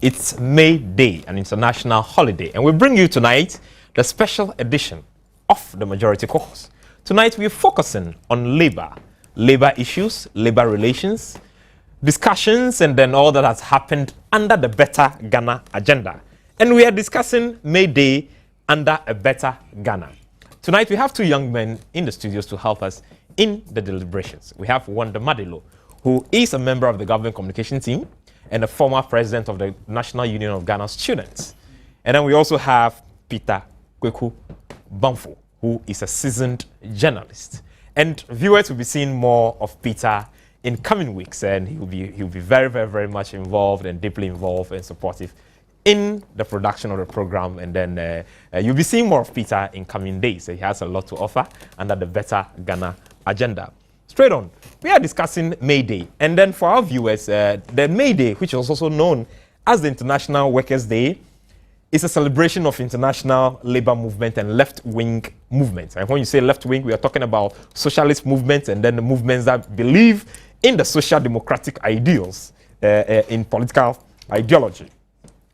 It's May Day, an international holiday, and we bring you tonight the special edition of the Majority Caucus. Tonight we're focusing on labor issues, labor relations, discussions, and then all that has happened under the Better Ghana agenda. And we are discussing May Day under a better Ghana. Tonight we have two young men in the studios to help us in the deliberations. We have Wanda Madilo, who is a member of the government communication team and a former president of the National Union of Ghana Students. And then we also have Peter Kweku Bamfo, who is a seasoned journalist. And viewers will be seeing more of Peter in coming weeks, and he'll be very, very, very much involved and deeply involved and supportive in the production of the program. And then you'll be seeing more of Peter in coming days. He has a lot to offer under the Better Ghana agenda. Straight on, we are discussing May Day. And then for our viewers, the May Day, which is also known as the International Workers' Day, is a celebration of international labor movement and left-wing movements. And when you say left-wing, we are talking about socialist movements and then the movements that believe in the social democratic ideals in political ideology.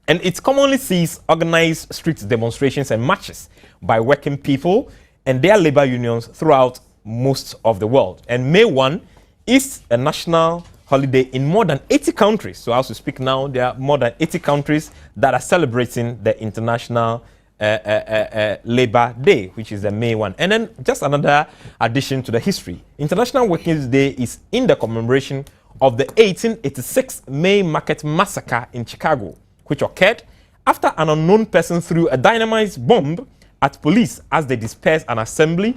And it commonly sees organized street demonstrations and marches by working people and their labor unions throughout most of the world. And May 1 is a national holiday in more than 80 countries. So as we speak now, there are more than 80 countries that are celebrating the International Labor Day, which is the May 1. And then just another addition to the history. International Workers' Day is in the commemoration of the 1886 May Market Massacre in Chicago, which occurred after an unknown person threw a dynamite bomb at police as they dispersed an assembly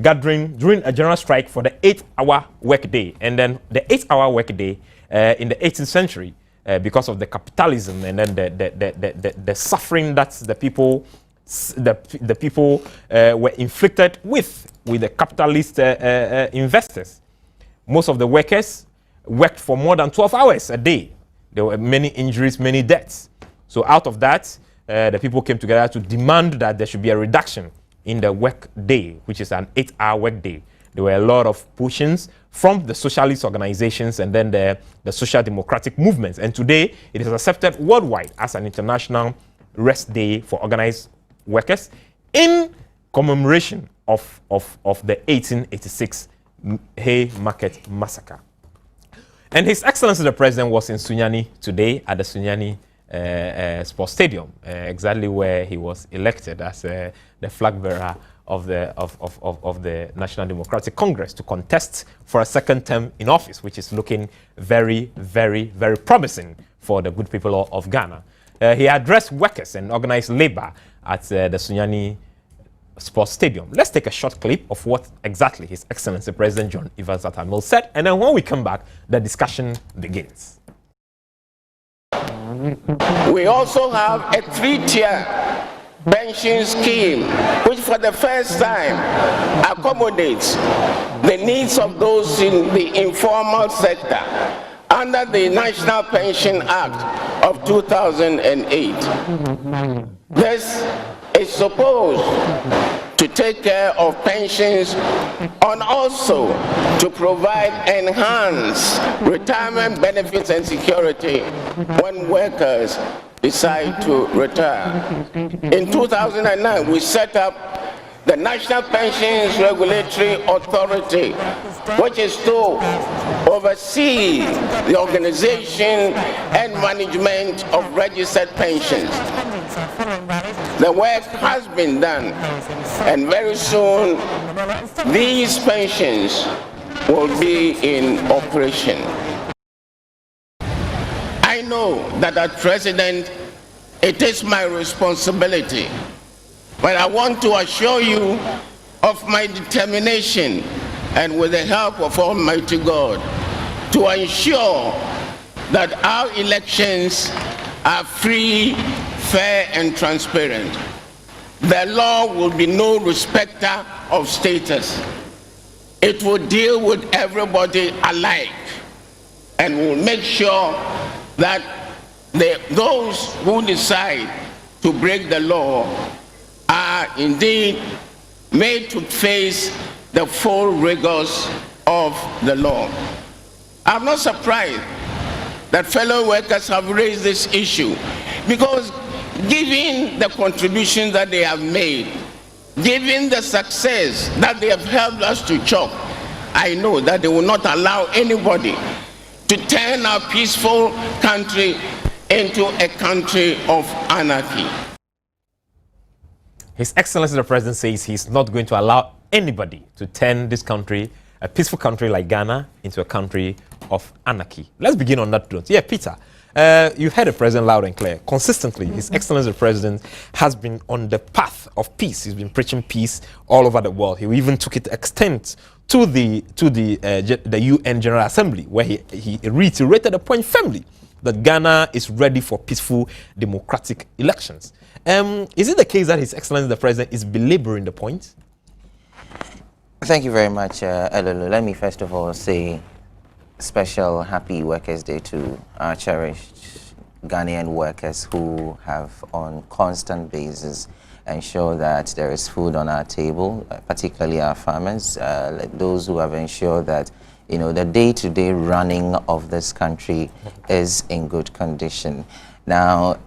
gathering during a general strike for the 8-hour workday. And then the 8-hour workday in the 18th century, because of the capitalism and then the suffering that the people were inflicted with the capitalist investors. Most of the workers worked for more than 12 hours a day. There were many injuries, many deaths. So out of that, the people came together to demand that there should be a reduction in the work day, which is an 8-hour work day. There were a lot of pushings from the socialist organizations and then the social democratic movements. And today, it is accepted worldwide as an international rest day for organized workers in commemoration of the 1886 Haymarket Massacre. And His Excellency the President was in Sunyani today at the Sunyani Sports Stadium, exactly where he was elected as the flag bearer of the National Democratic Congress to contest for a second term in office, which is looking very, very, very promising for the good people of Ghana. He addressed workers and organized labor at the Sunyani Sports Stadium. Let's take a short clip of what exactly His Excellency President John Evans Atta Mills said, and then when we come back, the discussion begins. We also have a 3-tier pension scheme, which for the first time accommodates the needs of those in the informal sector under the National Pension Act of 2008. This is supposed to take care of pensions and also to provide enhanced retirement benefits and security when workers decide to retire. In 2009, we set up the National Pensions Regulatory Authority, which is to oversee the organization and management of registered pensions. The work has been done, and very soon these pensions will be in operation. I know that as President, it is my responsibility, but I want to assure you of my determination and with the help of Almighty God to ensure that our elections are free, fair, and transparent. The law will be no respecter of status. It will deal with everybody alike and will make sure that those who decide to break the law are indeed made to face the full rigors of the law. I'm not surprised that fellow workers have raised this issue, because given the contributions that they have made, given the success that they have helped us to chalk, I know that they will not allow anybody to turn our peaceful country into a country of anarchy. His Excellency the President says he's not going to allow anybody to turn this country, a peaceful country like Ghana, into a country of anarchy. Let's begin on that note. Yeah, Peter, you've heard the President loud and clear. Consistently, His Excellency the President has been on the path of peace. He's been preaching peace all over the world. He even took it to extent to the UN General Assembly, where he reiterated the point firmly that Ghana is ready for peaceful democratic elections. Is it the case that His Excellency the President is belaboring the point? Thank you very much, Elolo. Let me first of all say special happy Workers' Day to our cherished Ghanaian workers who have on constant basis ensure that there is food on our table, particularly our farmers, those who have ensured that the day-to-day running of this country is in good condition. Now,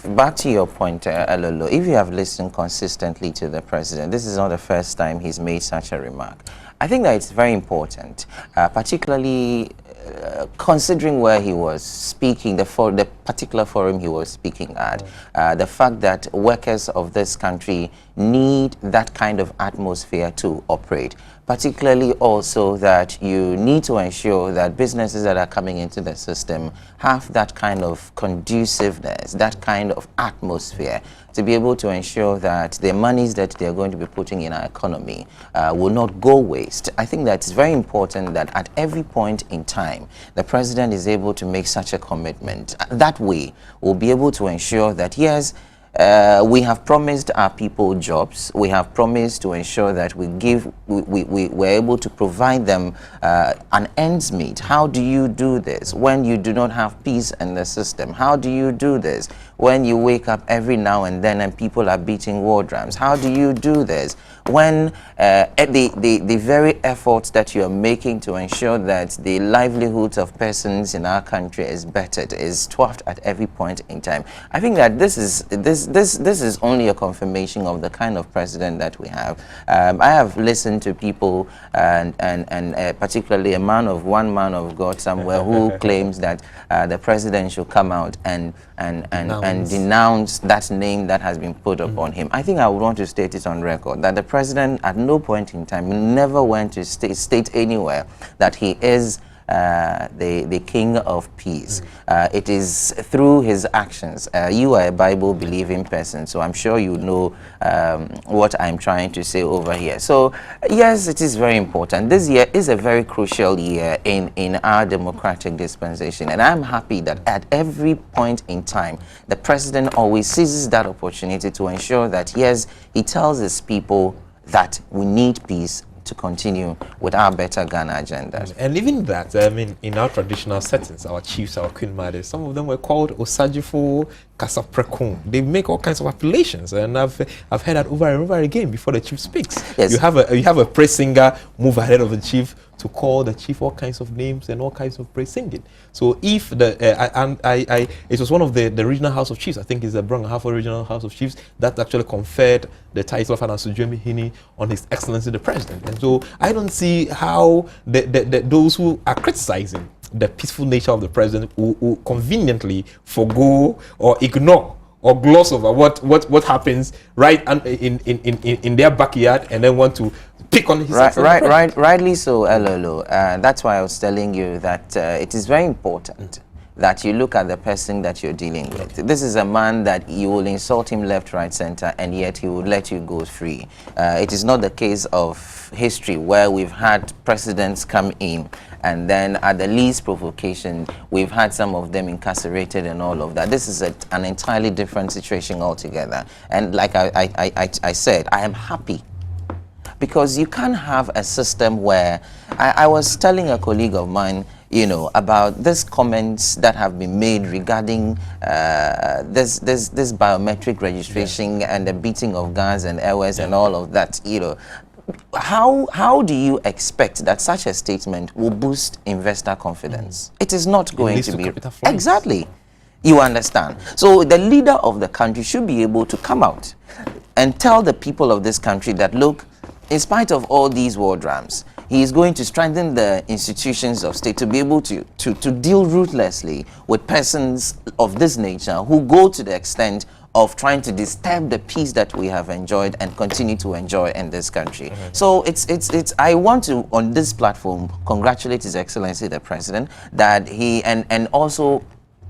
back to your point, Elolo, if you have listened consistently to the President, this is not the first time he's made such a remark. I think that it's very important, particularly considering where he was speaking, the particular forum he was speaking at, the fact that workers of this country need that kind of atmosphere to operate, particularly also that you need to ensure that businesses that are coming into the system have that kind of conduciveness, that kind of atmosphere to be able to ensure that the monies that they're going to be putting in our economy will not go waste. I think that it's very important that at every point in time, the President is able to make such a commitment. That way, we'll be able to ensure that, yes, we have promised our people jobs. We have promised to ensure that we're able to provide them an ends meet. How do you do this when you do not have peace in the system? How do you do this when you wake up every now and then and people are beating war drums? How do you do this when the very efforts that you're making to ensure that the livelihoods of persons in our country is bettered, is thwarted at every point in time? I think that this is only a confirmation of the kind of president that we have. I have listened to people and particularly one man of God somewhere who claims that the president should come out and denounce that name that has been put upon him. I think I would want to state it on record that the president at no point in time never went to state anywhere that he is the king of peace. It is through his actions. You are a Bible-believing person, so I'm sure you know what I'm trying to say over here. So yes, it is very important. This year is a very crucial year in our democratic dispensation, and I'm happy that at every point in time, the president always seizes that opportunity to ensure that, yes, he tells his people that we need peace to continue with our better Ghana agenda. And even that, I mean, in our traditional settings, our chiefs, our queen mothers, some of them were called Osajifo, Kasaprekun. They make all kinds of appellations, and I've heard that over and over again before the chief speaks. Yes. You have a praise singer move ahead of the chief to call the chief all kinds of names and all kinds of praise singing. So if it was one of the regional House of Chiefs, I think it's the Brong-Ahafo Regional House of Chiefs, that actually conferred the title of Anasujemi Hini on His Excellency the President. And so I don't see how those who are criticizing the peaceful nature of the president will conveniently forgo or ignore or gloss over what happens right in their backyard and then want to pick on his rightly so, Elolo. That's why I was telling you that it is very important that you look at the person that you're dealing with. This is a man that you will insult him left, right, center, and yet he will let you go free. It is not the case of history where we've had presidents come in and then at the least provocation, we've had some of them incarcerated and all of that. This is an entirely different situation altogether. And like I said, I am happy because you can't have a system where I was telling a colleague of mine, about these comments that have been made regarding this biometric registration and the beating of guns and airways and all of that, how do you expect that such a statement will boost investor confidence? It is not going to be. Exactly. You understand? So the leader of the country should be able to come out and tell the people of this country that, look, in spite of all these war drums, he is going to strengthen the institutions of state to be able to deal ruthlessly with persons of this nature who go to the extent of trying to disturb the peace that we have enjoyed and continue to enjoy in this country. So it's I want to, on this platform, congratulate His Excellency the President, that he and also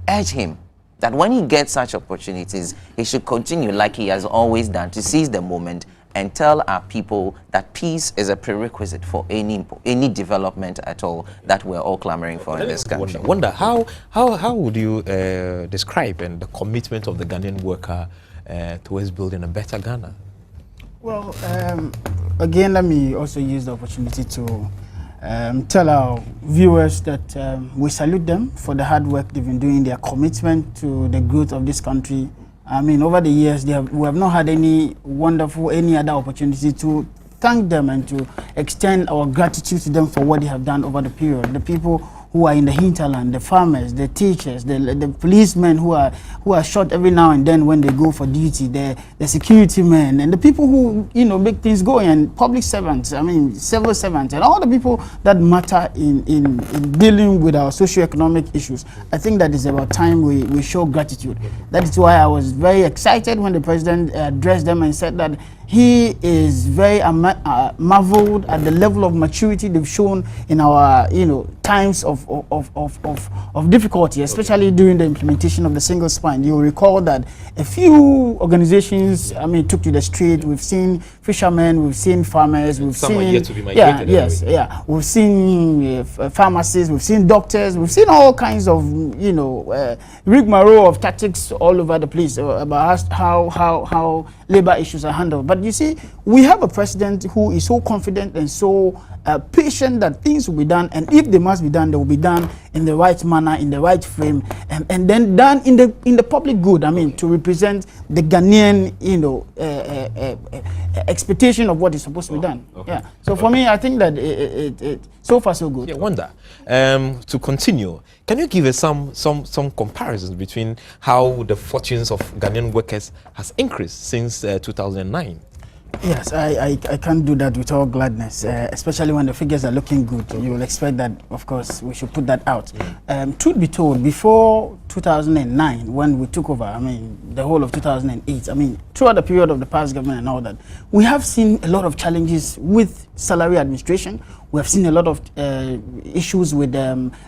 urge him that when he gets such opportunities, he should continue like he has always done to seize the moment and tell our people that peace is a prerequisite for any development at all that we're all clamoring for in this country. Wonder how would you describe the commitment of the Ghanaian worker towards building a better Ghana? Well, again, let me also use the opportunity to tell our viewers that we salute them for the hard work they've been doing, their commitment to the growth of this country. I mean, over the years, we have not had any other opportunity to thank them and to extend our gratitude to them for what they have done over the period. The people who are in the hinterland, the farmers, the teachers, the policemen who are shot every now and then when they go for duty, the security men, and the people who make things go, and public servants, I mean civil servants, and all the people that matter in dealing with our socio-economic issues. I think that is about time we show gratitude. That is why I was very excited when the president addressed them and said that he is very marveled at the level of maturity they've shown in our times of difficulty, especially during the implementation of the single spine. You'll recall that a few organizations, I mean, took to the street. We've seen fishermen, we've seen farmers, we've Some seen are yet to be migrated we've seen pharmacists, we've seen doctors, we've seen all kinds of rigmarole of tactics all over the place about how labor issues are handled. But you see, we have a president who is so confident and so patient that things will be done, and if they must be done, they will be done in the right manner, in the right frame, and then done in the public good. I mean, to represent the Ghanaian, expectation of what is supposed to be done. Okay. Yeah. So for me, I think that it so far so good. Yeah, Wonder. To continue, can you give us some comparisons between how the fortunes of Ghanaian workers has increased since 2009? Yes, I can't do that with all gladness, especially when the figures are looking good. You will expect that, of course, we should put that out. Truth be told, before 2009, when we took over, I mean, the whole of 2008, I mean, throughout the period of the past government and all that, we have seen a lot of challenges with salary administration. We have seen a lot of issues with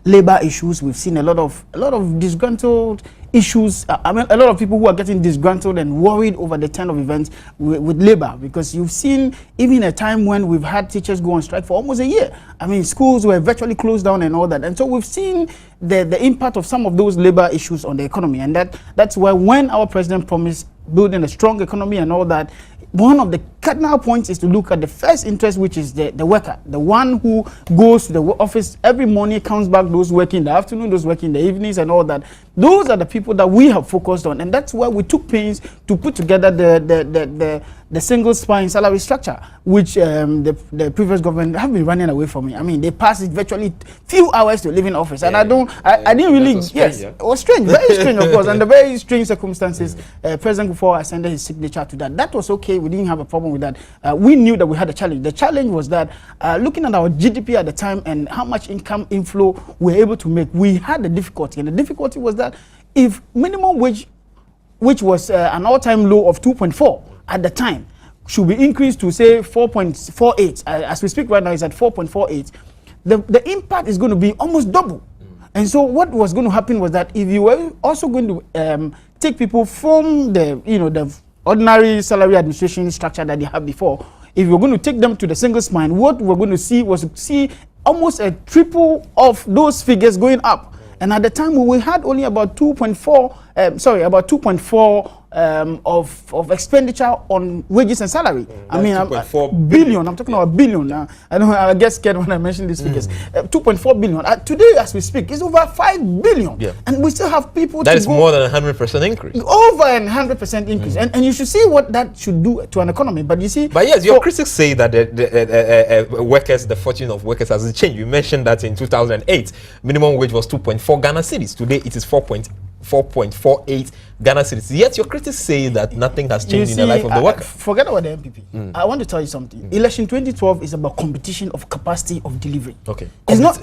labor issues. We've seen a lot of disgruntled issues. I mean, a lot of people who are getting disgruntled and worried over the turn of events with labor, because you've seen even a time when we've had teachers go on strike for almost a year. I mean, schools were virtually closed down and all that. And so we've seen the impact of some of those labor issues on the economy. And that's why when our president promised building a strong economy and all that, one of the cardinal points is to look at the first interest, which is the worker, the one who goes to the office every morning, comes back, those working in the afternoon, those working in the evenings and all that. Those are the people that we have focused on, and that's why we took pains to put together the single spine salary structure, which the previous government have been running away from me. I mean, they passed it virtually few hours to leave in office, and I didn't really, strange, it was strange, very strange, of course, under very strange circumstances. President Kufuor ascended his signature to that. That was okay. We didn't have a problem with that. We knew that we had a challenge. The challenge was that looking at our GDP at the time and how much income inflow we were able to make, we had a difficulty, and the difficulty was that if minimum wage, which was an all-time low of 2.4 at the time, should be increased to say 4.48. As we speak right now, it's at 4.48. The impact is going to be almost double. And so what was going to happen was that if you were also going to take people from the ordinary salary administration structure that they had before, if you're going to take them to the single spine, what we're going to see was almost a triple of those figures going up. And at the time, we had only about 2.4 of expenditure on wages and salary. I mean, 2.4 billion. I'm talking about billion. I get scared when I mention these figures. 2.4 billion. Today, as we speak, it's over 5 billion. Yeah. And we still have people that is more than 100% increase. Over 100% increase. And you should see what that should do to an economy. But you see... But yes, your critics say that the fortune of workers hasn't changed. You mentioned that in 2008, minimum wage was 2.4 Ghana cedis. Today, it is 4.48 Ghana cedis. Yet your critics say that nothing has changed in the life of the worker. Forget about the MPP. I want to tell you something. Election 2012 is about competition of capacity of delivery. Okay. It's not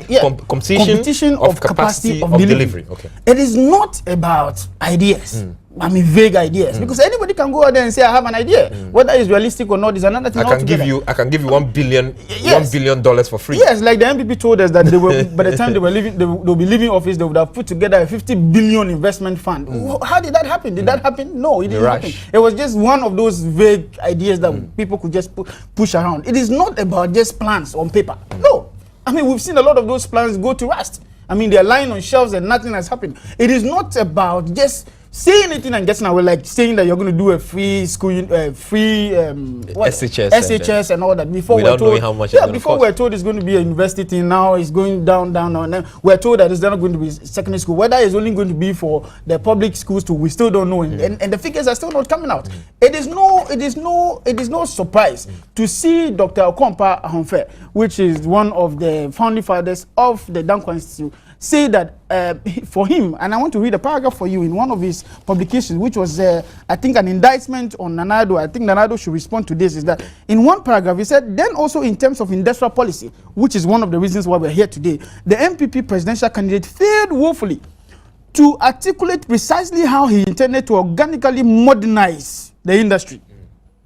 competition of capacity of delivery. Okay. It is not about ideas. I mean, vague ideas, because anybody can go out there and say, I have an idea. Whether it's realistic or not is another thing. I can give you $1 billion for free. Yes, like the MPP told us that they were, by the time they were leaving, they'll be leaving office, they would have put together a 50 billion investment fund. How did that happen? Did that happen? No, it didn't happen. It was just one of those vague ideas that people could just push around. It is not about just plans on paper. No. I mean, we've seen a lot of those plans go to rust. I mean, they're lying on shelves and nothing has happened. It is not about just saying anything and getting away, like saying that you're going to do a free school, SHS and all that. Before without knowing how much before we're told it's going to be a university thing, now it's going down, and then we're told that it's not going to be secondary school. Whether it's only going to be for the public schools too, we still don't know, and the figures are still not coming out. It is no surprise to see Dr. Okompa Ahonfe, which is one of the founding fathers of the Dankwa Institute, say that for him, and I want to read a paragraph for you in one of his publications, which was, I think, an indictment on Nana Addo. I think Nana Addo should respond to this, is that in one paragraph, he said, then also in terms of industrial policy, which is one of the reasons why we're here today, the MPP presidential candidate failed woefully to articulate precisely how he intended to organically modernize the industry.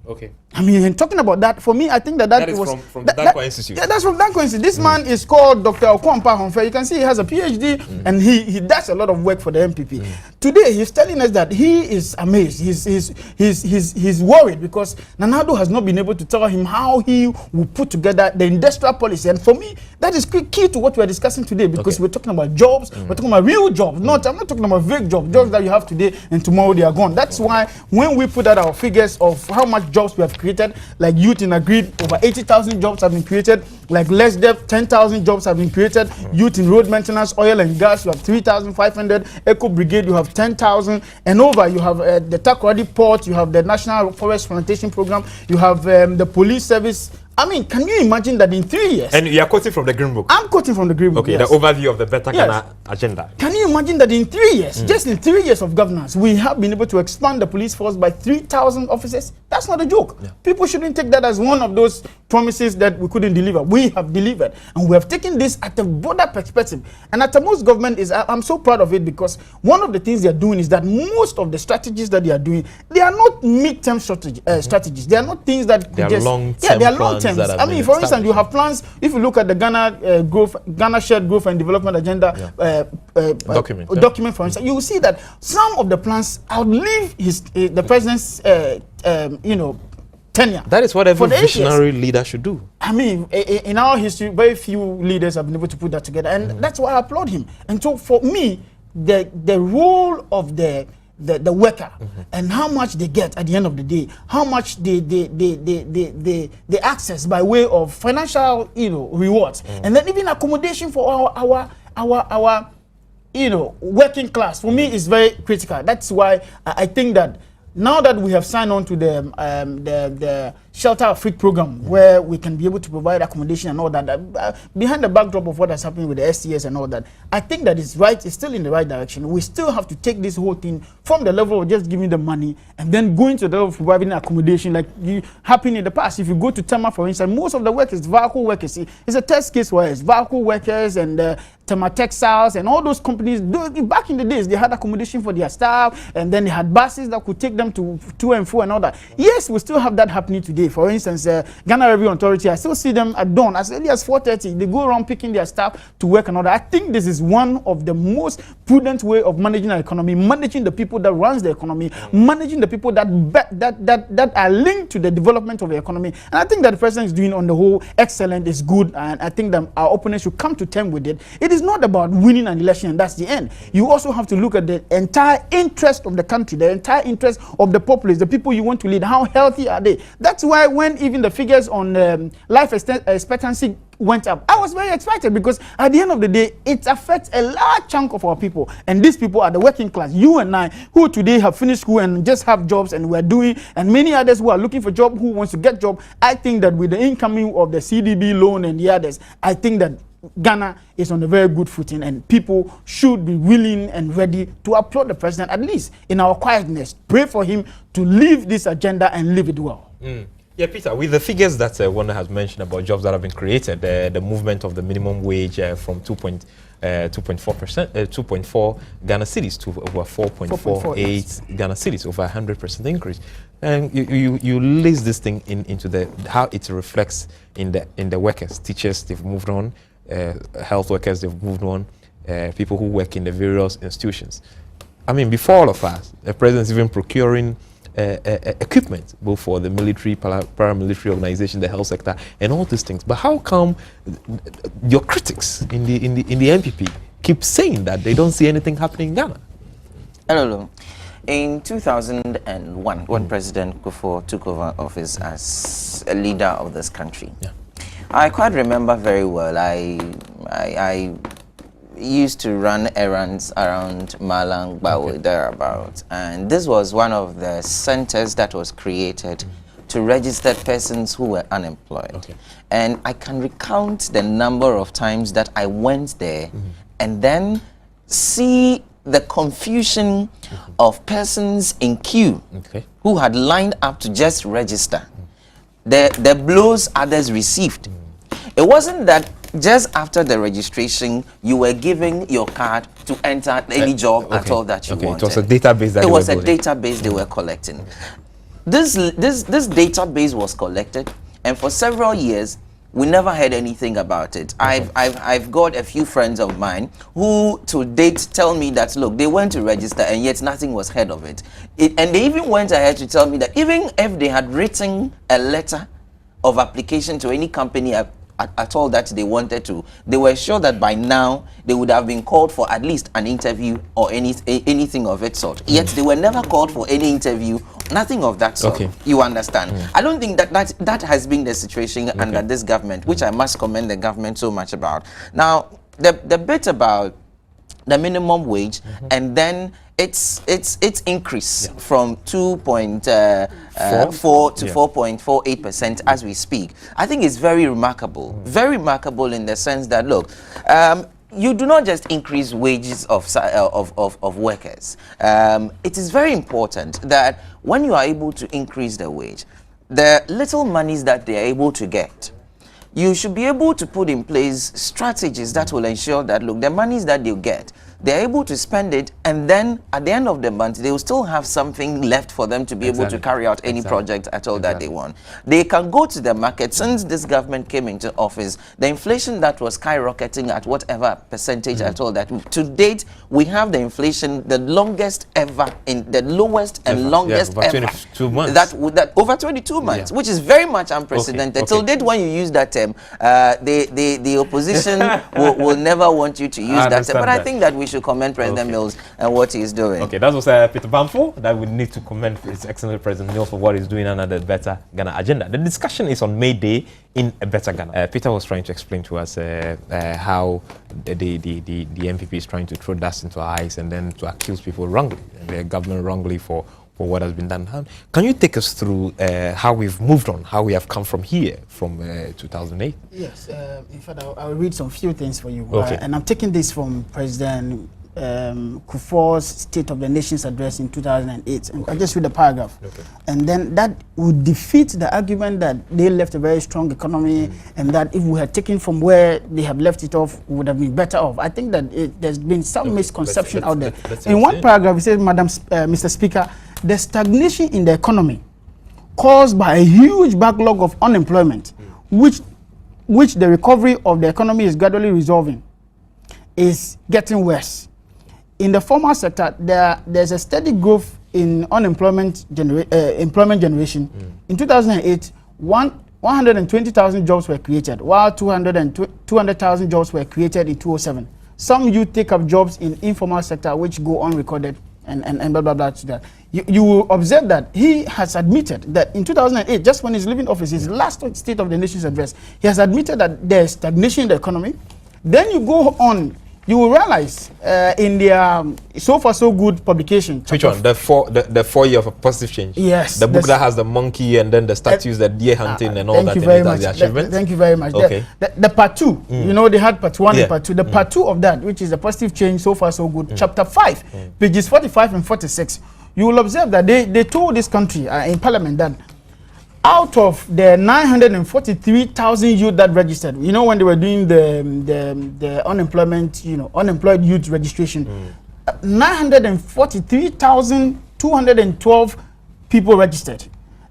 Okay. I mean, talking about that, for me, I think that is was from the Dankwa Institute. Yeah, that's from Dankwa Institute. This man is called Dr. Okompa Ahonfe. You can see he has a PhD and he does a lot of work for the MPP. Today, he's telling us that he is amazed. He's worried because Nana Addo has not been able to tell him how he will put together the industrial policy. And for me, that is key to what we're discussing today, because we're talking about jobs, we're talking about real jobs. I'm not talking about vague jobs that you have today and tomorrow they are gone. That's why when we put out our figures of how much jobs we have created, like Youth in Agreed, over 80,000 jobs have been created. Like Less Debt, 10,000 jobs have been created. Youth in Road Maintenance, Oil and Gas, you have 3,500. Eco Brigade, you have 10,000. And over, you have the Takoradi Port, you have the National Forest Plantation Program, you have the Police Service. I mean, can you imagine that in 3 years? And you are quoting from the Green Book? I'm quoting from the Green Book, okay, yes. The overview of the Better Ghana agenda. Can you imagine that in 3 years, just in 3 years of governance, we have been able to expand the police force by 3,000 officers? That's not a joke. Yeah. People shouldn't take that as one of those promises that we couldn't deliver. We have delivered. And we have taken this at a broader perspective. And at the most government is, I'm so proud of it, because one of the things they are doing is that most of the strategies that they are doing, they are not mid-term strategies. They are not things that they are long-term. They are long-term. I mean, for instance, you have plans. If you look at the Ghana Shared Growth and Development Agenda document, for instance, you will see that some of the plans outlive the president's, tenure. That is what every visionary leader should do. I mean, in our history, very few leaders have been able to put that together, and that's why I applaud him. And so, for me, the role of the worker and how much they get at the end of the day, how much they access by way of financial rewards, and then even accommodation for our working class, for me is very critical. That's why I think that now that we have signed on to the Shelter Afrique program, where we can be able to provide accommodation and all that, behind the backdrop of what has happened with the STS and all that, I think that it's right. It's still in the right direction. We still have to take this whole thing from the level of just giving the money and then going to the level of providing accommodation, like happened in the past. If you go to Tema, for instance, most of the workers, vehicle workers, it's a test case where it's vehicle workers and Tema Textiles and all those companies. Back in the days, they had accommodation for their staff, and then they had buses that could take them to and fro and all that. Yes, we still have that happening today. For instance, Ghana Revenue Authority, I still see them at dawn as early as 4:30. They go around picking their staff to work and all that. I think this is one of the most prudent way of managing our economy, managing the people that runs the economy, managing the people that are linked to the development of the economy. And I think that the president is doing on the whole excellent, is good, and I think that our opponents should come to terms with it. It is not about winning an election and that's the end. You also have to look at the entire interest of the country, the entire interest of the populace, the people you want to lead. How healthy are they? That's why when even the figures on life expectancy went up, I was very excited, because at the end of the day, it affects a large chunk of our people, and these people are the working class. You and I, who today have finished school and just have jobs, and we're doing, and many others who are looking for job, who wants to get job. I think that with the incoming of the CDB loan and the others, I think that Ghana is on a very good footing, and people should be willing and ready to applaud the president, at least in our quietness. Pray for him to leave this agenda and live it well. Yeah, Peter, with the figures that Wanda has mentioned about jobs that have been created, the movement of the minimum wage from 2.4 Ghana cedis to over 4.48 Ghana cedis, over 100% increase. And you list this thing into how it reflects in the workers. Teachers, they've moved on. Health workers, they've moved on. People who work in the various institutions. I mean, before all of us, the president's even procuring equipment, both for the military, paramilitary organization, the health sector, and all these things. But how come your critics in the MPP keep saying that they don't see anything happening in Ghana? Hello. In 2001, when President Kufuor took over office as a leader of this country, I quite remember very well. I used to run errands around Malang, Bawe, thereabouts, and this was one of the centers that was created to register persons who were unemployed. And I can recount the number of times that I went there and then see the confusion of persons in queue who had lined up to just register. The blows others received. It wasn't that just after the registration you were giving your card to enter any job at all that you wanted. It was a database that database they were collecting. This database was collected, and for several years we never heard anything about it. I've got a few friends of mine who to date tell me that, look, they went to register and yet nothing was heard of it. And they even went ahead to tell me that even if they had written a letter of application to any company at all that they wanted to, they were sure that by now they would have been called for at least an interview or anything of its sort. Yet they were never called for any interview, nothing of that sort. You understand? I don't think that has been the situation under this government, which I must commend the government so much about. Now, the bit about the minimum wage and then its increase from 2.4 to 4.48% as we speak, I think is very remarkable. Very remarkable in the sense that, look, you do not just increase wages of workers. It is very important that when you are able to increase the wage, the little monies that they are able to get, you should be able to put in place strategies that will ensure that, look, the monies that they get, they're able to spend it, and then at the end of the month, they will still have something left for them to be able to carry out any project at all that they want. They can go to the market. Since this government came into office, the inflation that was skyrocketing at whatever percentage at all that, to date, we have the inflation the longest ever, in the lowest and longest over ever. 22 months. That over 22 months, which is very much unprecedented. Till date, when you use that term, the opposition will never want you to use that term. But I think that we should commend President Mills and what he is doing. Okay, that was Peter Bamfo. That we need to commend His Excellency President Mills for what he's doing under the Better Ghana agenda. The discussion is on May Day in a Better Ghana. Peter was trying to explain to us how the MPP is trying to throw dust into our eyes and then to accuse people wrongly, the government wrongly for what has been done. Can you take us through how we've moved on, how we have come from here, from 2008? Yes, in fact, I'll read some few things for you. And I'm taking this from President Kufuor's State of the Nation's address in 2008. And I just read the paragraph. And then that would defeat the argument that they left a very strong economy and that if we had taken from where they have left it off, we would have been better off. I think that there's been some misconception out there. In one paragraph, it says, Mr. Speaker, the stagnation in the economy caused by a huge backlog of unemployment, which the recovery of the economy is gradually resolving, is getting worse. In the formal sector, there's a steady growth in employment generation. In 2008, 120,000 jobs were created, while 200,000 jobs were created in 2007. some youth take up jobs in informal sector which go unrecorded and blah, blah, blah to that. You will observe that he has admitted that in 2008, just when he's leaving office, his last State of the Nation's address, he has admitted that there's stagnation in the economy. Then you go on, you will realize in their So Far So Good publication. Which one? The 4 year of a positive change? Yes. The book that has the monkey and then the statues, the deer hunting and all that. Thank you very much. Thank you very much. Okay. The part 2, you know, they had part 1 and part 2. The part 2 of that, which is the positive change, So Far So Good, chapter 5, pages 45 and 46. You will observe that they told this country in Parliament that out of the 943,000 youth that registered, you know, when they were doing the unemployment, you know, unemployed youth registration, 943,212 people registered.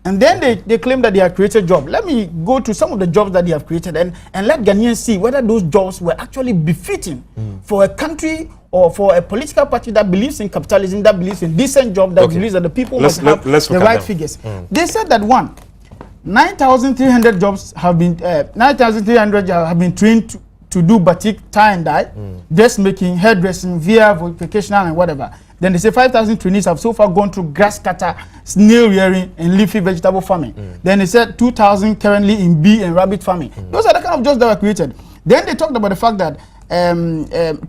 And then they claim that they have created jobs. Let me go to some of the jobs that they have created and let Ghanaians see whether those jobs were actually befitting for a country or for a political party that believes in capitalism, that believes in decent jobs, that believes that the people must have the right figures. They said that 9,300 jobs have been 9,300 have been trained to do batik, tie and dye, dressmaking, hairdressing, via vocational and whatever. Then they say 5,000 trainees have so far gone through grass cutter, snail rearing, and leafy vegetable farming. Then they said 2,000 currently in bee and rabbit farming. Those are the kind of jobs that were created. Then they talked about the fact that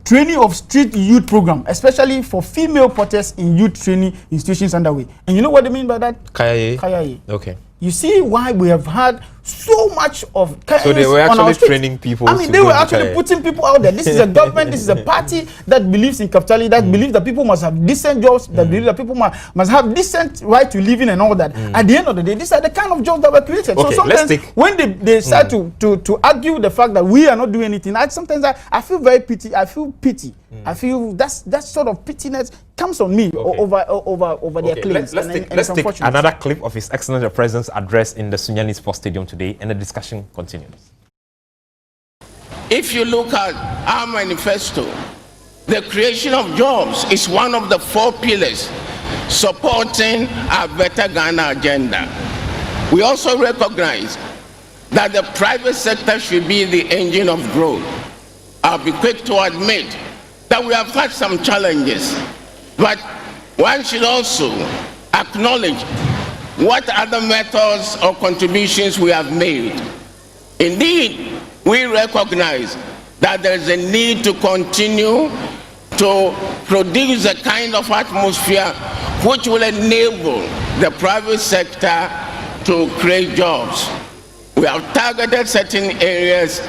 training of street youth program, especially for female porters in youth training institutions underway. And you know what they mean by that? Kayaye. Okay. You see why we have had so much of so they were actually training people. I mean, they were actually putting people out there. This is a government, this is a party that believes in capitalism, that believes that people must have decent jobs, that believe that people must have decent right to living and all that. At the end of the day, these are the kind of jobs that were created. Okay, so sometimes when they start to argue the fact that we are not doing anything, sometimes I feel very pity. I feel pity. I feel that sort of pittiness comes on me over their claims. Let's take another clip of His Excellency the President's address in the Sunyani Sports Stadium today, and the discussion continues. If you look at our manifesto, the creation of jobs is one of the 4 pillars supporting our Better Ghana agenda. We also recognize that the private sector should be the engine of growth. I'll be quick to admit that we have had some challenges, but one should also acknowledge what other methods or contributions we have made. Indeed, we recognize that there is a need to continue to produce a kind of atmosphere which will enable the private sector to create jobs. We have targeted certain areas,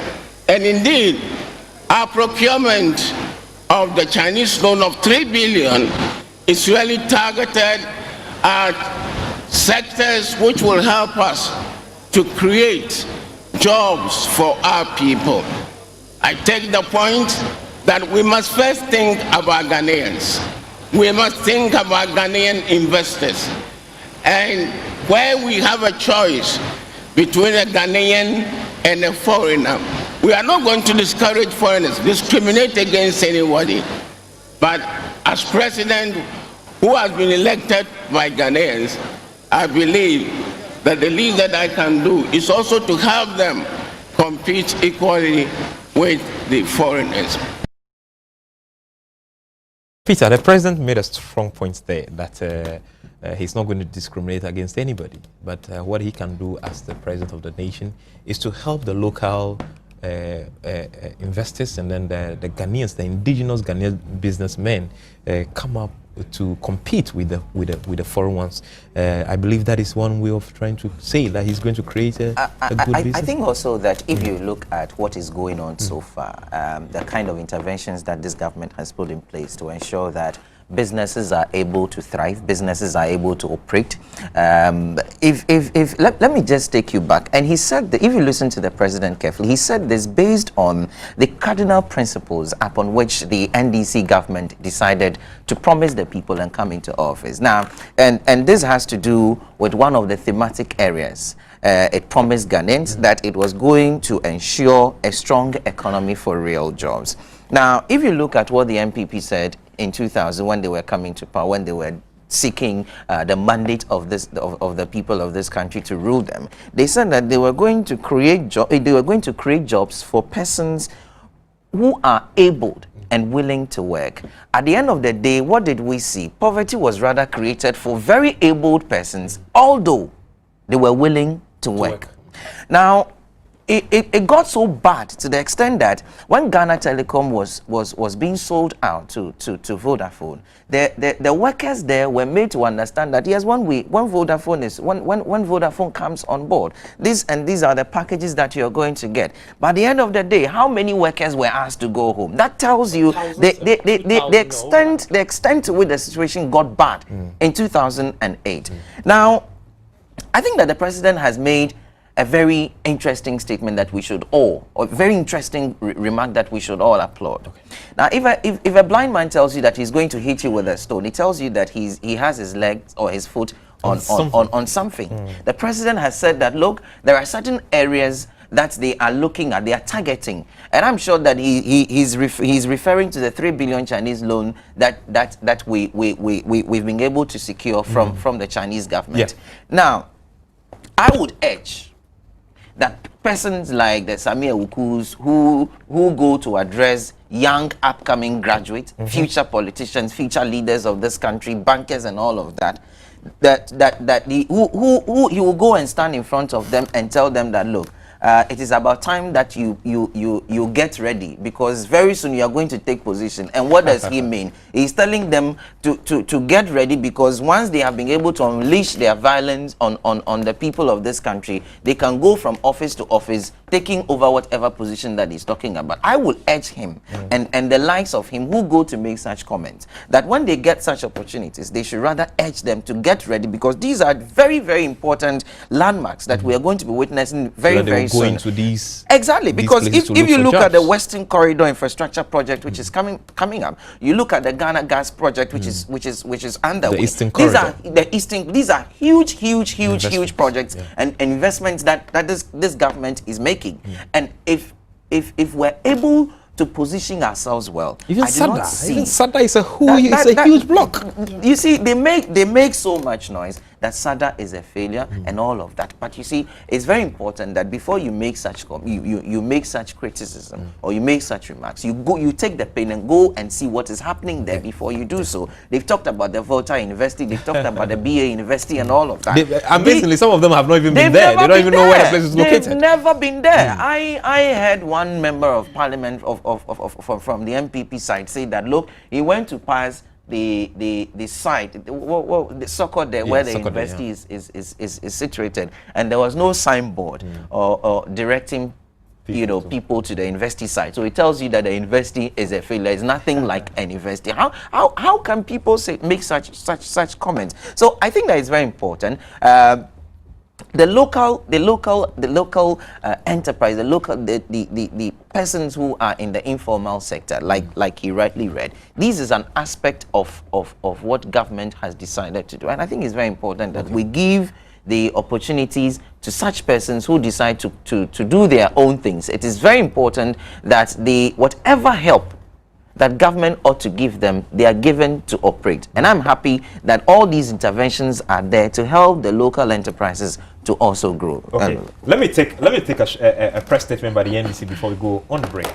and indeed, our procurement of the Chinese loan of 3 billion is really targeted at sectors which will help us to create jobs for our people. I take the point that we must first think about Ghanaians. We must think about Ghanaian investors. And where we have a choice between a Ghanaian and a foreigner, we are not going to discourage foreigners, discriminate against anybody. But as president who has been elected by Ghanaians, I believe that the least that I can do is also to help them compete equally with the foreigners. Peter, the president made a strong point there that he's not going to discriminate against anybody. But what he can do as the president of the nation is to help the local investors and then the Ghanaians, the indigenous Ghanaian businessmen come up to compete with the foreign ones. I believe that is one way of trying to say that he's going to create a good business. I think also that if you look at what is going on so far, the kind of interventions that this government has put in place to ensure that businesses are able to thrive, businesses are able to operate. Let me just take you back. And he said that if you listen to the president carefully, he said this based on the cardinal principles upon which the NDC government decided to promise the people and come into office. Now, and this has to do with one of the thematic areas. It promised Ghanaians that it was going to ensure a strong economy for real jobs. Now, if you look at what the MPP said in 2000 when they were coming to power, when they were seeking the mandate of the people of this country to rule them, they said that they were going to create jobs for persons who are able and willing to work. At the end of the day, what did we see? Poverty was rather created for very able persons, although they were willing to work. Now, it got so bad to the extent that when Ghana Telecom was being sold out to Vodafone, the workers there were made to understand that yes, when Vodafone comes on board, these are the packages that you're going to get. But at the end of the day, how many workers were asked to go home? That tells you the extent to which the situation got bad in 2008. Now, I think that the president has made a very interesting statement that we should all, or very interesting remark that we should all applaud. Okay. Now, if a blind man tells you that he's going to hit you with a stone, he tells you that he has his legs or his foot on something. The president has said that, look, there are certain areas that they are looking at, they are targeting, and I'm sure that he's referring to the 3 billion Chinese loan that we've been able to secure from the Chinese government. Yeah. Now, I would urge that persons like the Samia Wukus who go to address young upcoming graduates, future politicians, future leaders of this country, bankers and all of that, he will go and stand in front of them and tell them that, look, it is about time that you get ready, because very soon you are going to take position. And what does he mean? He's telling them to get ready, because once they have been able to unleash their violence on the people of this country, they can go from office to office, taking over whatever position that he's talking about. I will urge him and the likes of him who go to make such comments that when they get such opportunities, they should rather urge them to get ready, because these are very, very important landmarks that we are going to be witnessing very, very soon. Going to these exactly, because if you look jobs. at the Western Corridor infrastructure project, which is coming up, you look at the Ghana Gas project, which is underway. The Eastern Corridor. These are huge projects and investments that this government is making. And if we're able to position ourselves well, even SADA is a huge block. You see, they make so much noise that SADA is a failure and all of that. But you see, it's very important that before you make such you make such criticism or you make such remarks, you take the pain and go and see what is happening there before you do so. They've talked about the Volta University, they've talked about the BA University and all of that. Amazingly, some of them have not even been there. They don't even know where the place is located. They've never been there. I heard one member of parliament from the MPP side say that, look, he went to pass the site, the Sokot there, where the university is situated, and there was no signboard or directing people to the university site. So it tells you that the university is a failure. It's nothing like an university. How can people make such comments? So I think that is very important. The local enterprise, the persons who are in the informal sector, like he rightly read, this is an aspect of what government has decided to do, and I think it's very important that we give the opportunities to such persons who decide to do their own things. It is very important that whatever help that government ought to give them, they are given to operate. And I'm happy that all these interventions are there to help the local enterprises to also grow. Okay, let me take a press statement by the NDC before we go on the break.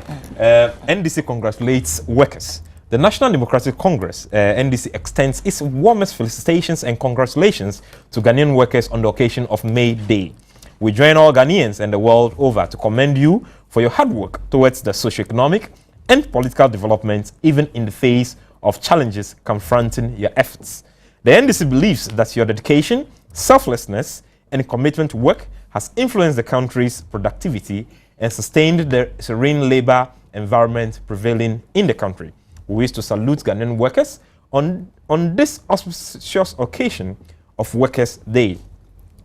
NDC congratulates workers. The National Democratic Congress, NDC, extends its warmest felicitations and congratulations to Ghanaian workers on the occasion of May Day. We join all Ghanaians and the world over to commend you for your hard work towards the socio-economic and political development, even in the face of challenges confronting your efforts. The NDC believes that your dedication, selflessness, and commitment to work has influenced the country's productivity and sustained the serene labor environment prevailing in the country. We wish to salute Ghanaian workers on this auspicious occasion of Workers' Day.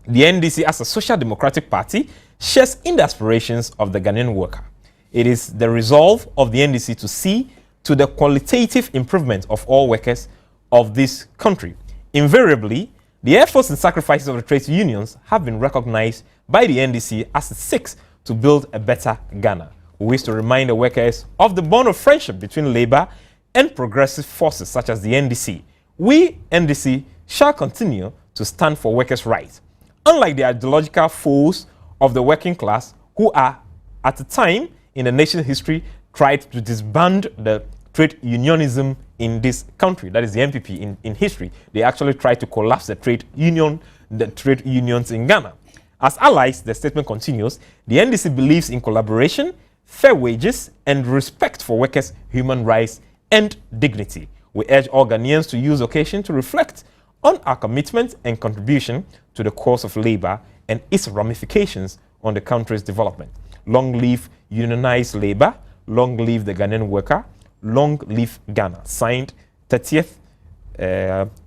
The NDC, as a social democratic party, shares in the aspirations of the Ghanaian worker. It is the resolve of the NDC to see to the qualitative improvement of all workers of this country. Invariably, the efforts and sacrifices of the trade unions have been recognized by the NDC as it seeks to build a better Ghana. We wish to remind the workers of the bond of friendship between labor and progressive forces such as the NDC. We, NDC, shall continue to stand for workers' rights. Unlike the ideological foes of the working class, who are, at a time in the nation's history, tried to disband the trade unionism in this country, that is the MPP in history. They actually tried to collapse the trade unions in Ghana. As allies, the statement continues, the NDC believes in collaboration, fair wages, and respect for workers' human rights and dignity. We urge all Ghanaians to use the occasion to reflect on our commitment and contribution to the cause of labor and its ramifications on the country's development. Long live unionized labor, long live the Ghanaian worker, long live Ghana. Signed 30th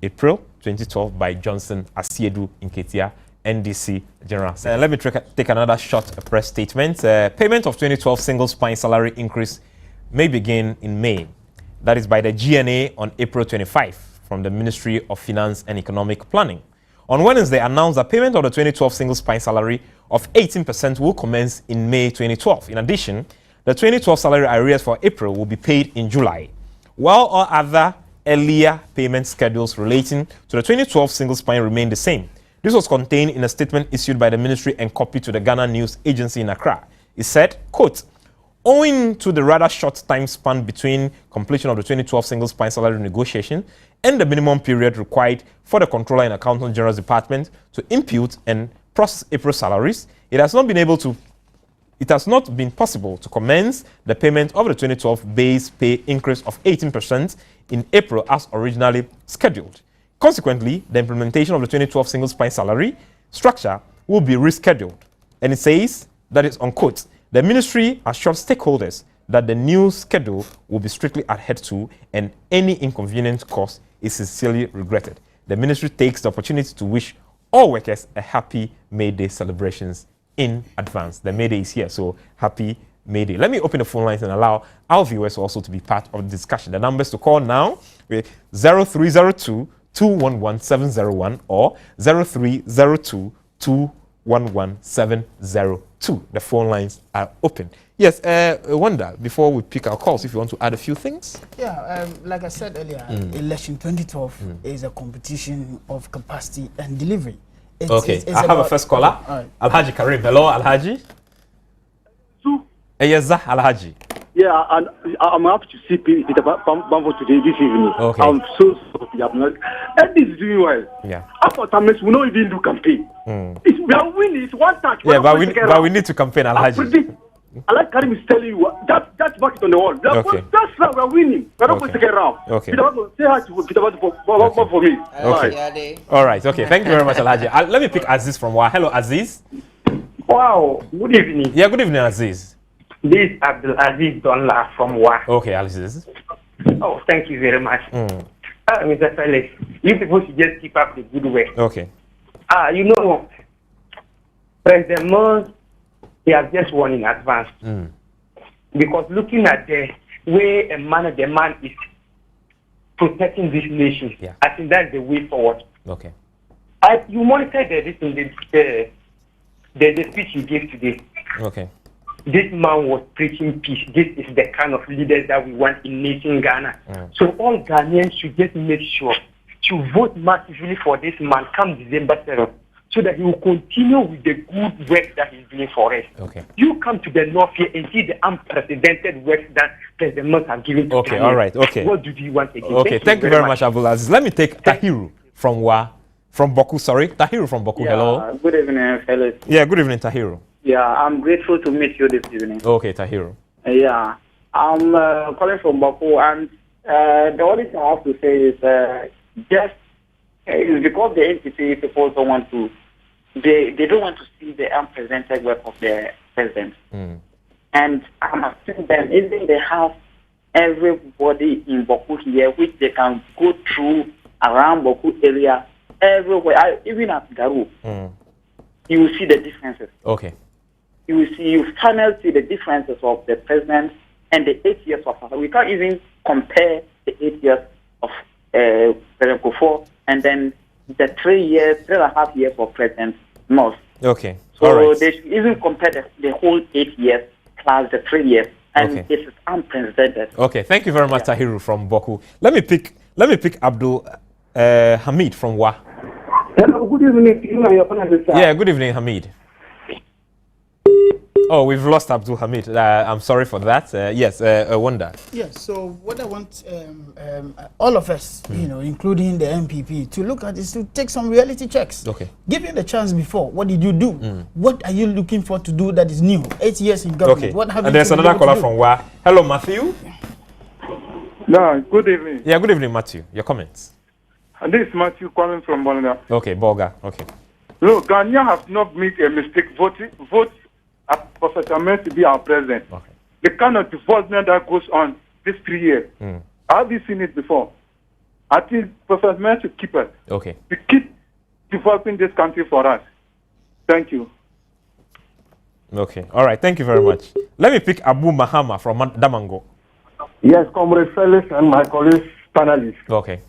April 2012 by Johnson Asiedu Nketia, NDC General Secretary. Let me take another short press statement. Payment of 2012 single spine salary increase may begin in May. That is by the GNA on April 25 from the Ministry of Finance and Economic Planning. On Wednesday, announced that payment of the 2012 single spine salary of 18% will commence in May 2012. In addition, the 2012 salary arrears for April will be paid in July, while all other earlier payment schedules relating to the 2012 single spine remain the same. This was contained in a statement issued by the ministry and copied to the Ghana News Agency in Accra. It said, quote, owing to the rather short time span between completion of the 2012 single spine salary negotiation and the minimum period required for the Controller and Accountant General's Department to impute and process April salaries, it has not been possible to commence the payment of the 2012 base pay increase of 18% in April as originally scheduled. Consequently, the implementation of the 2012 single spine salary structure will be rescheduled. And it says, that is unquote, the ministry assured stakeholders that the new schedule will be strictly adhered to and any inconvenience caused is sincerely regretted. The ministry takes the opportunity to wish all workers a happy May Day celebrations in advance. The May Day is here, so happy May Day. Let me open the phone lines and allow our viewers also to be part of the discussion. The numbers to call now with 0302 211 701 or 0302 211 702. The phone lines are open. Yes, Wanda, before we pick our calls, if you want to add a few things. Yeah, like I said earlier, election 2012 is a competition of capacity and delivery. It's I have a first caller. Right. Alhaji Karim. Hello, Alhaji. Yes, Alhaji. Yeah, and I'm happy to see Peter Bambo today, this evening. Okay. I'm so sorry. And this is doing well. Yeah. After Tamis, we don't even do campaign. We are winning. It's one touch. Yeah, but we need to campaign, Alhaji. I like Karim is telling you that back it on the wall. That's how we are winning. We're not going to get around. Okay. Peter Bambo, say hi to Peter Bambo for me. Okay. All right. Okay. Thank you very much, Alhaji. Let me pick Aziz from Wa. Hello, Aziz. Wow. Good evening. Yeah. Good evening, Aziz. This is Abdul Aziz Donla from Wa. Okay, Aziz. Oh, thank you very much. Mr. Felix, you people should just keep up the good work. Okay. You know, President Moss, he has just won in advance. Because looking at the way the man is protecting this nation, I think that's the way forward. Okay. You monitored the speech you gave today. Okay. This man was preaching peace. This is the kind of leaders that we want in nation Ghana. So all Ghanaians should just make sure to vote massively for this man come December 7th, so that he will continue with the good work that he's doing for us. Okay. You come to the north here and see the unprecedented work that President Moss has given to Okay, Ghanaians. all right, okay. What do you want again? Okay, thank you very much, Abdul Aziz. Let me take Tahiru from Boku, sorry. Tahiru from Boku, hello. Good evening, fellas. Yeah, good evening, Tahiru. Yeah, I'm grateful to meet you this evening. Okay, Tahiru. Yeah, I'm calling from Baku, and the only thing I have to say is it's because the NCC people don't want to, they don't want to see the unprecedented work of the president. And I'm asking them, even they have everybody in Baku here, which they can go through around Baku area, everywhere, even at Garu, you will see the differences. Okay. You finally see the differences of the president and the 8 years of we can't even compare the 8 years of President Kufuor and then the 3.5 years of President Moss. Okay. So they should even compare the whole 8 years plus the 3 years, and it is unprecedented. Okay, thank you very much, Tahiru from Boku. Let me pick Abdul Hamid from Wa. Hello, good evening. Yeah, good evening, Hamid. Oh, we've lost Abdul Hamid. I'm sorry for that. Yes, Wonder. Yes, so what I want all of us, including the MPP, to look at is to take some reality checks. Okay. Given the chance before, what did you do? What are you looking for to do that is new? 8 years in government. Okay. What have And you there's another caller from Wa. Hello, Matthew. No, good evening. Yeah, good evening, Matthew. Your comments. And this is Matthew calling from Bolivia. Okay, Bolga. Okay. Look, Ghana has not made a mistake vote Professor Ahmed to be our president. Okay. The kind of development that goes on this 3 years. Have you seen it before? I think Professor Ahmed should keep us. Okay. To keep developing this country for us. Thank you. Okay. All right. Thank you very much. Let me pick Abu Mahama from Damango. Yes, Comrade Felix and my colleagues, panelists. Okay.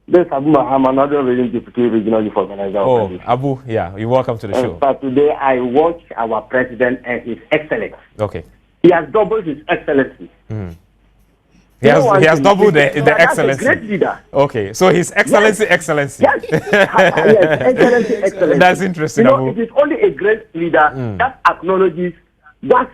This is Abu Mahama, another deputy regional youth organizer. Oh, Abu, yeah, you're welcome to the show. But today I watched our president and his excellence. Okay. He has doubled his excellency. He has doubled the excellency. A great leader. Okay, so his excellency, yes. excellency. Yes, yes, excellency, excellency. That's interesting, Abu. It is only a great leader that acknowledges what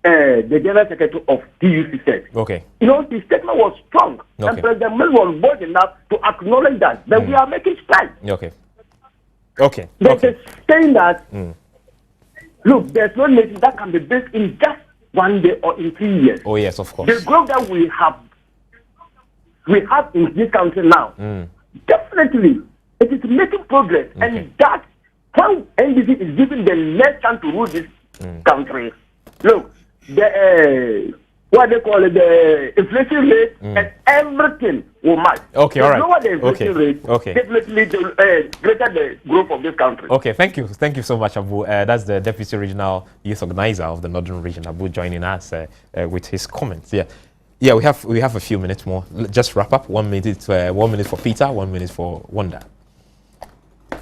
the General Secretary of TUC said. Okay. His statement was strong. Okay. And President Mills was bold enough to acknowledge that we are making strides. Okay. Okay. There's a saying that, look, there's no nation that can be built in just 1 day or in 3 years. Oh, yes, of course. The growth that we have in this country now, definitely, it is making progress. Okay. And that, how NDC is giving the next chance to rule this country. Look, what they call it, the inflation rate and everything will match. Okay, all right. Lower the inflation rate, definitely greater the growth of this country. Okay, thank you so much, Abu. That's the Deputy Regional Youth Organizer of the Northern Region, Abu, joining us with his comments. Yeah, we have a few minutes more. Just wrap up. 1 minute, 1 minute for Peter, 1 minute for Wanda.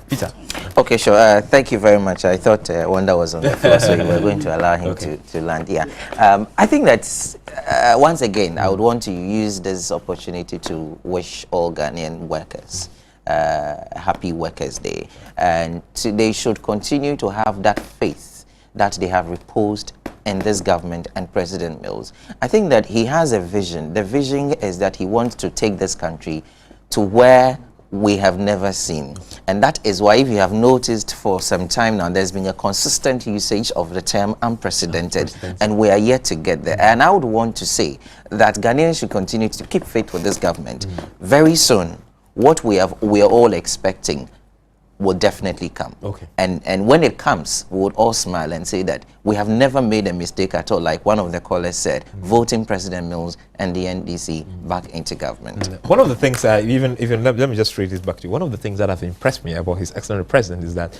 Peter. Okay, sure. Thank you very much. I thought Wanda was on the floor, so we were going to allow him to land here. I think that, once again, I would want to use this opportunity to wish all Ghanaian workers a happy Workers' Day. And they should continue to have that faith that they have reposed in this government and President Mills. I think that he has a vision. The vision is that he wants to take this country to where we have never seen. And that is why, if you have noticed for some time now, there's been a consistent usage of the term unprecedented, and we are yet to get there. And I would want to say that Ghanaians should continue to keep faith with this government. Very soon, what we are all expecting will definitely come. Okay. And when it comes, we would all smile and say that we have never made a mistake at all, like one of the callers said, voting President Mills and the NDC back into government. One of the things, even let me just read this back to you. One of the things that have impressed me about his excellent president is that,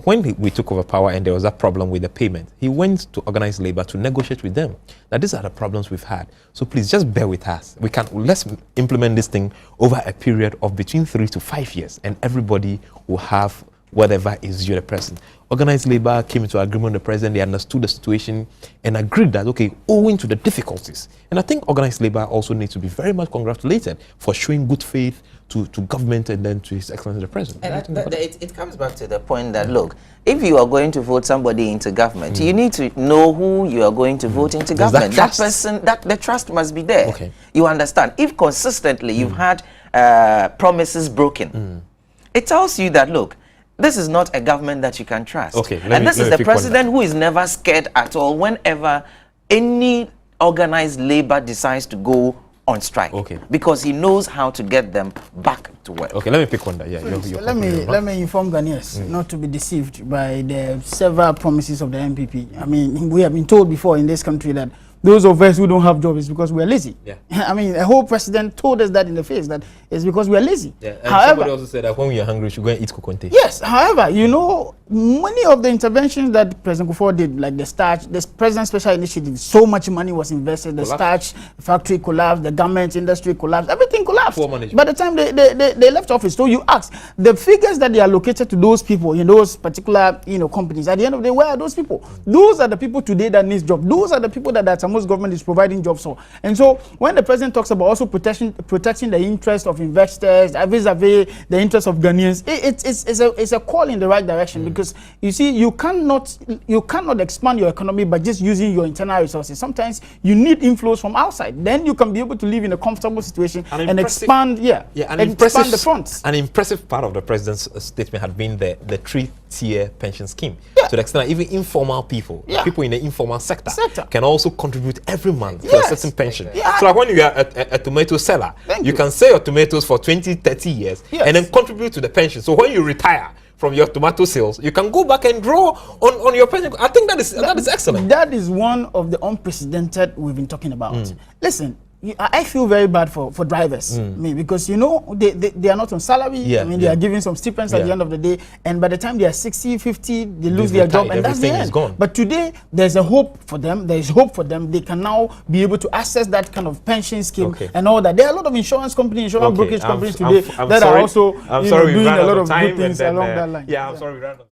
when we took over power and there was that problem with the payment, he went to organize labor to negotiate with them. Now, these are the problems we've had. So please just bear with us. Let's implement this thing over a period of between 3 to 5 years, and everybody will have whatever is due the president. Organized labor came into agreement with the president. They understood the situation and agreed that, okay, owing to the difficulties. And I think organized labor also needs to be very much congratulated for showing good faith to government and then to His Excellency the President. And it comes back to the point that, look, if you are going to vote somebody into government, you need to know who you are going to vote into government. That person, the trust must be there. Okay. You understand? If consistently you've had promises broken, it tells you that, look, this is not a government that you can trust. Okay, and this is the president who is never scared at all whenever any organized labor decides to go on strike. Okay. Because he knows how to get them back to work. Okay, let me pick one that. Yeah, let me inform Ghanaians not to be deceived by the several promises of the MPP. I mean, we have been told before in this country that those of us who don't have jobs is because we are lazy. Yeah. I mean, a whole president told us that in the face, that it's because we are lazy. Yeah. And somebody also said that when we are hungry, we should go and eat kokonte. Yes. However, many of the interventions that President Kufuor did, like the President's Special Initiative, so much money was invested. The starch factory collapsed, the garment industry collapsed, everything collapsed. By the time they left office, so you ask, the figures that they allocated to those people in those particular companies, at the end of the day, where are those people? Those are the people today that need jobs. Those are the people that most government is providing jobs for. And so when the president talks about also protecting the interest of investors vis-a-vis the interest of Ghanaians, it's a call in the right direction, because you see, you cannot expand your economy by just using your internal resources. Sometimes you need inflows from outside. Then you can be able to live in a comfortable situation and expand. Expand the funds. An impressive part of the president's statement had been the three-tier pension scheme. To the extent that even informal people, people in the informal sector, can also contribute every month to a certain pension. So like when you are a tomato seller, you can sell your tomatoes for 20, 30 years and then contribute to the pension. So when you retire from your tomato sales, you can go back and draw on your pension. I think that is excellent. That is one of the unprecedented we've been talking about. Listen, I feel very bad for drivers, because you know they are not on salary. I mean, they are giving some stipends at the end of the day, and by the time they are 60, 50, they lose their job, and that's the end. Gone. But today there's a hope for them. There is hope for them. They can now be able to access that kind of pension scheme and all that. There are a lot of insurance companies, brokerage companies today that are also doing a lot of good things along that line. I'm sorry we ran out of